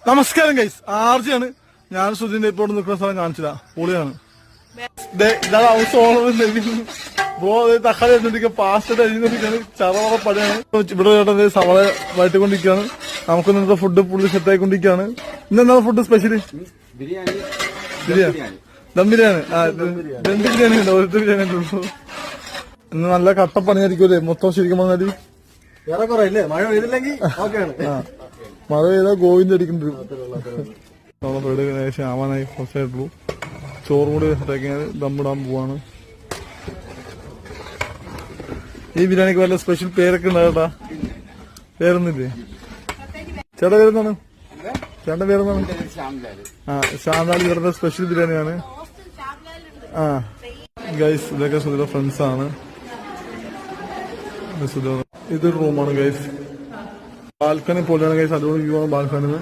നമസ്കാരം ഗൈസ്, ആർജിയാണ്. ഞാൻ സുധീന്റെ ഇപ്പോൾ നിൽക്കുന്ന സ്ഥലം കാണിച്ചില്ല, പൊളിയാണ്. ഇതാണ് ഹൗസ് ഓണർ ബ്രോ. തക്കാളി എടുത്തിരിക്കുക, പാസ്റ്റ് അരിഞ്ഞിരിക്കുകയാണ്, ചറവറ പടയാണ്. ഇവിടെ ചേട്ടൻ സവാള വഴറ്റിക്കൊണ്ടിരിക്കുകയാണ്. നമുക്ക് ഇന്നത്തെ ഫുഡ് പുള്ളി സെറ്റ് ആയിക്കൊണ്ടിരിക്കുകയാണ്. ഇന്നെന്താണ് ഫുഡ് സ്പെഷ്യല്? ബിരിയാണി, ദം ബിരിയാണി. ദം ബിരിയാണി ഉണ്ട്, ഒരൊറ്റ ബിരിയാണി ഉള്ളൂ. ഇന്ന് നല്ല കട്ടപ്പണിയായിരിക്കും മൊത്തം. ശരിക്കും പറഞ്ഞാല് മഴ പെയ്താ ഗോവിന്ദ് അടിക്കേണ്ടി നമ്മളെ വീട് ഏകദേശം ആവാനായി കുറച്ചായിട്ടുള്ളൂ. ചോറും കൂടി സെറ്റാക്കിയാൽ ദമ്മിടാൻ പോവാണ്. ഈ ബിരിയാണിക്ക് വല്ല സ്പെഷ്യൽ പേരൊക്കെ ഉണ്ടാകട്ടാ? പേരൊന്നില്ലേ? ചേട്ടാ പേരെന്താണ്? ചേട്ടന്റെ പേരെന്താണ്? ശ്യാംലാൽ. ഇവരുടെ സ്പെഷ്യൽ ബിരിയാണിയാണ്. ഗൈസ്, ഇതൊക്കെ സുധിയുടെ ഫ്രണ്ട്സ് ആണ്. ഇതൊരു റൂമാണ് ഗൈസ്, ബാൽക്കണി പോലെയാണ് ഗൈസ്. അതുകൊണ്ട് വ്യൂ ആണ് ബാൽക്കണിന്ന്.